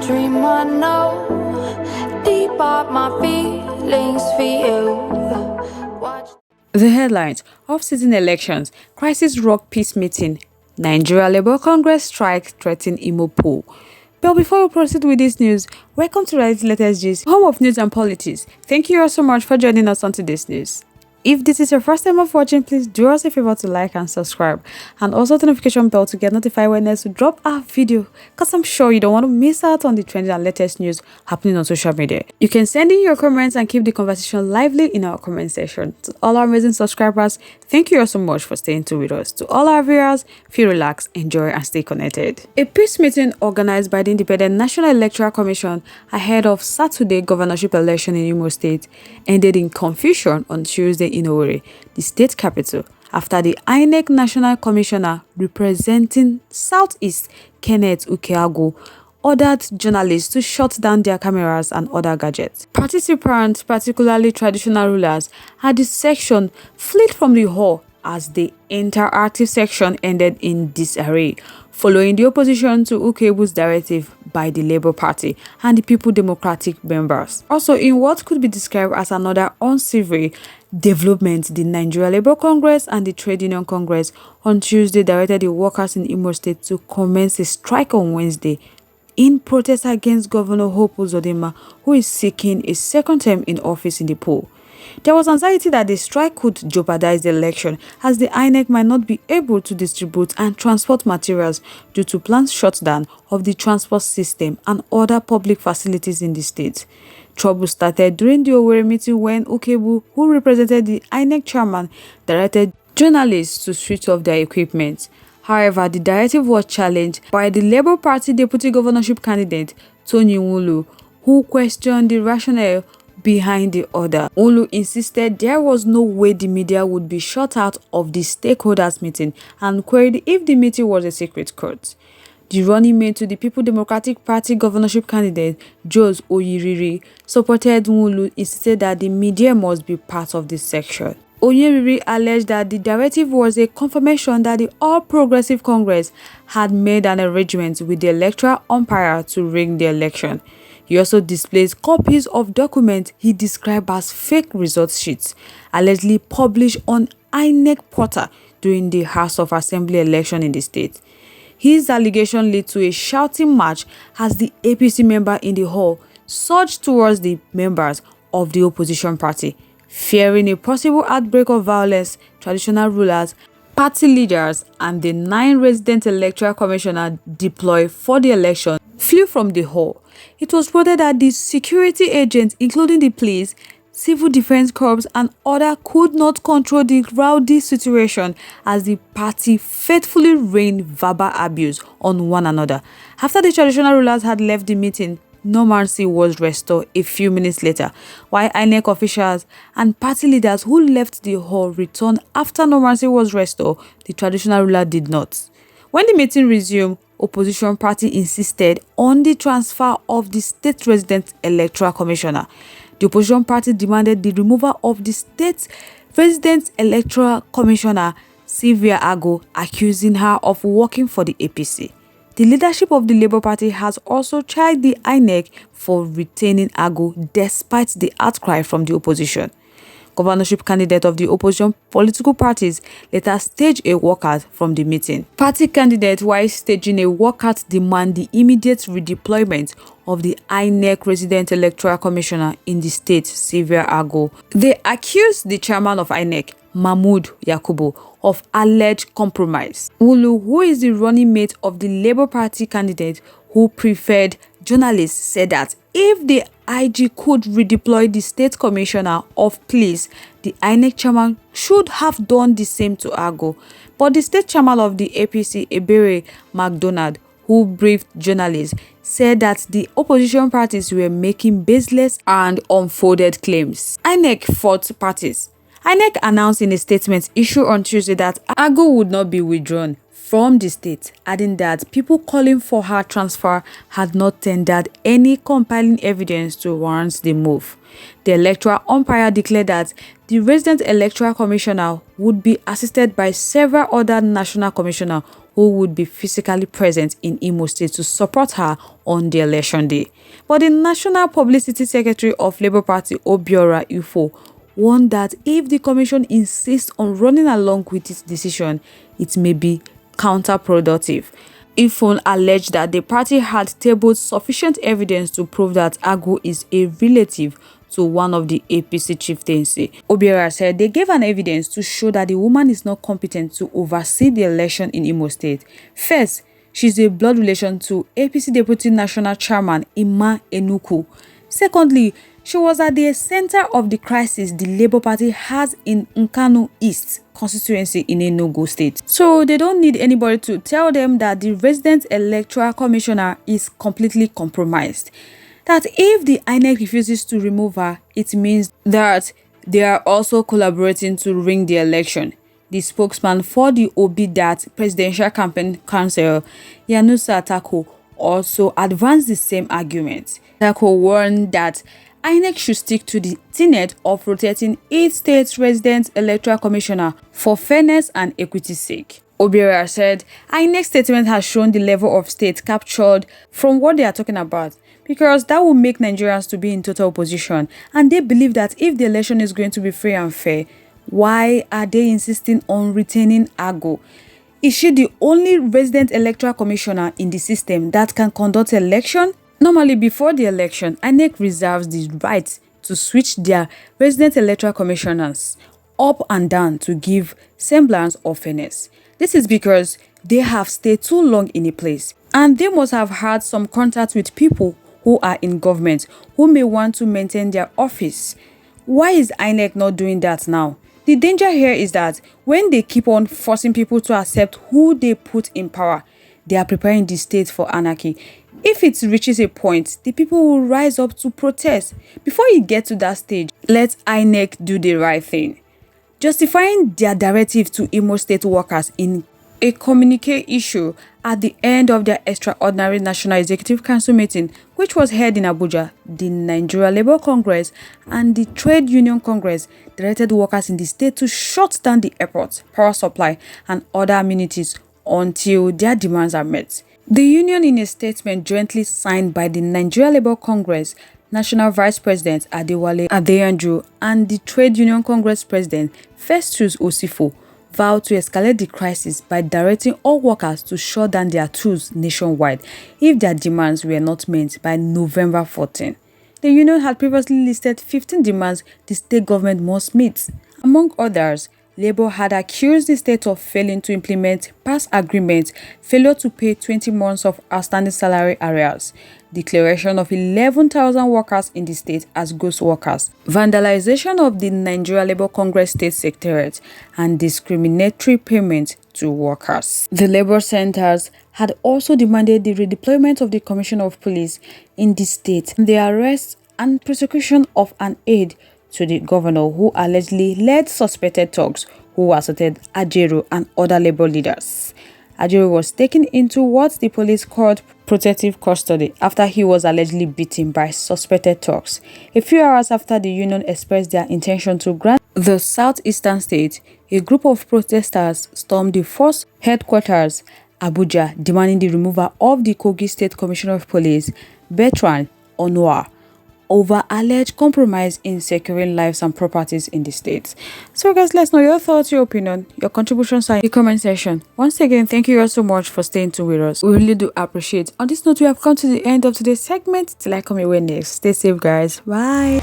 dream I know deep up my feelings for you. Watch. The headlines: off-season elections, crisis rock peace meeting, Nigeria Labour Congress strike threaten Imo poll. But before we proceed with this news, welcome to RI0USLY Latest Gist, home of news and politics. Thank you all so much for joining us on today's news. If this is your first time of watching, please do us a favor to like and subscribe, and also the notification bell to get notified when next we drop our video, because I'm sure you don't want to miss out on the trending and latest news happening on social media. You can send in your comments and keep the conversation lively in our comment section. To all our amazing subscribers, thank you all so much for staying tuned with us. To all our viewers, feel relaxed, enjoy and stay connected. A peace meeting organized by the Independent National Electoral Commission ahead of Saturday governorship election in Imo State ended in confusion on Tuesday in Owerri, the state capital, after the Inec National Commissioner representing Southeast, Kenneth Ukeagu, ordered journalists to shut down their cameras and other gadgets. Participants, particularly traditional rulers, at the section fled from the hall as the interactive section ended in disarray, following the opposition to Ukeagu's directive by the Labour Party and the People Democratic members. Also, in what could be described as another unsavory development, the Nigeria Labour Congress and the Trade Union Congress on Tuesday directed the workers in Imo State to commence a strike on Wednesday in protest against Governor Uzodimma, who is seeking a second term in office in the poll. There was anxiety that the strike could jeopardize the election, as the Inec might not be able to distribute and transport materials due to planned shutdown of the transport system and other public facilities in the state. Trouble started during the Owerri meeting when Ukeagu, who represented the Inec chairman, directed journalists to switch off their equipment. However, the directive was challenged by the Labour Party deputy governorship candidate, Tony Nwulu, who questioned the rationale behind the order. Nwulu insisted there was no way the media would be shut out of the stakeholders meeting and queried if the meeting was a secret court. The running mate to the People Democratic Party governorship candidate, Jose Oyiriri, supported Nwulu, insisted that the media must be part of this section. Oyiriri alleged that the directive was a confirmation that the All Progressive Congress had made an arrangement with the electoral umpire to rig the election. He also displays copies of documents he described as fake result sheets, allegedly published on Inec portal during the House of Assembly election in the state. His allegation led to a shouting match as the APC member in the hall surged towards the members of the opposition party. Fearing a possible outbreak of violence, traditional rulers, party leaders, and the 9 resident electoral commissioners deployed for the election flew from the hall. It was reported that the security agents, including the police, civil defense corps, and others, could not control the rowdy situation as the party faithfully rained verbal abuse on one another. After the traditional rulers had left the meeting, normalcy was restored a few minutes later, while Inec officials and party leaders who left the hall returned after normalcy was restored. The traditional ruler did not. When the meeting resumed, opposition party insisted on the transfer of the state resident electoral commissioner. The opposition party demanded the removal of the state resident electoral commissioner, Sylvia Ago, accusing her of working for the APC. The leadership of the Labour Party has also charged the Inec for retaining Ago despite the outcry from the opposition. Governorship candidate of the opposition political parties later staged a walkout from the meeting. Party candidate, while staging a walkout, demand the immediate redeployment of the Inec resident electoral commissioner in the state, Sylvia Ago. They accused the chairman of Inec, Mahmood Yakubu, of alleged compromise. Nwulu, who is the running mate of the Labour Party candidate who preferred journalists, said that if the IG could redeploy the state commissioner of police, the Inec chairman should have done the same to Ago. But the state chairman of the APC, Ebere McDonald, who briefed journalists, said that the opposition parties were making baseless and unfounded claims. Inec fought parties. Inec announced in a statement issued on Tuesday that Ago would not be withdrawn from the state, adding that people calling for her transfer had not tendered any compelling evidence to warrant the move. The electoral umpire declared that the resident electoral commissioner would be assisted by several other national commissioners who would be physically present in Imo State to support her on the election day. But the National Publicity Secretary of Labour Party, RI0USLY, warned that if the commission insists on running along with its decision, it may be counterproductive. Ifon alleged that the party had tabled sufficient evidence to prove that Agu is a relative to one of the APC chieftaincy. Obiora said they gave an evidence to show that the woman is not competent to oversee the election in Imo State. First, she's a blood relation to APC Deputy National Chairman Emma Enuku. Secondly, she was at the center of the crisis the Labour Party has in Nkanu East constituency in Enugu State. So they don't need anybody to tell them that the resident electoral commissioner is completely compromised. That if the Inec refuses to remove her, it means that they are also collaborating to rig the election. The spokesman for the Obidat Presidential Campaign Council, Yanusa Tako, also advanced the same argument. Tako warned that Inec should stick to the tenet of rotating each state's resident electoral commissioner for fairness and equity's sake. Obiora said Inec's statement has shown the level of state captured from what they are talking about, because that will make Nigerians to be in total opposition, and they believe that if the election is going to be free and fair, why are they insisting on retaining Agu? Is she the only resident electoral commissioner in the system that can conduct election? Normally, before the election, INEC reserves the right to switch their resident electoral commissioners up and down to give semblance of fairness. This is because they have stayed too long in a place, and they must have had some contact with people who are in government who may want to maintain their office. Why is INEC not doing that now? The danger here is that when they keep on forcing people to accept who they put in power, they are preparing the state for anarchy. If it reaches a point, the people will rise up to protest. Before you get to that stage, let INEC do the right thing. Justifying their directive to Imo State workers in a communique issue at the end of their extraordinary National Executive Council meeting, which was held in Abuja, the Nigeria Labour Congress and the Trade Union Congress directed workers in the state to shut down the airport, power supply and other amenities until their demands are met. The union, in a statement jointly signed by the Nigeria Labour Congress National Vice President Adewale Adeyanju and the Trade Union Congress President Festus Osifo, vowed to escalate the crisis by directing all workers to shut down their tools nationwide if their demands were not met by November 14. The union had previously listed 15 demands the state government must meet. Among others, Labour had accused the state of failing to implement past agreements, failure to pay 20 months of outstanding salary arrears, declaration of 11,000 workers in the state as ghost workers, vandalization of the Nigeria Labour Congress State Secretariat, and discriminatory payment to workers. The Labour centers had also demanded the redeployment of the Commissioner of Police in the state, the arrest and prosecution of an aide to the governor who allegedly led suspected thugs who assaulted Ajaero and other Labour leaders. Ajaero was taken into what the police called protective custody after he was allegedly beaten by suspected thugs. A few hours after the union expressed their intention to grant the southeastern state, a group of protesters stormed the force headquarters, Abuja, demanding the removal of the Kogi State Commissioner of Police, Bertrand Onuoha, over alleged compromise in securing lives and properties in the state. So guys, let's know your thoughts, your opinion, your contributions in the comment section. Once again, thank you all so much for staying tuned with us. We really do appreciate. On this note, we have come to the end of today's segment. Till I come your way next. Stay safe, guys. Bye.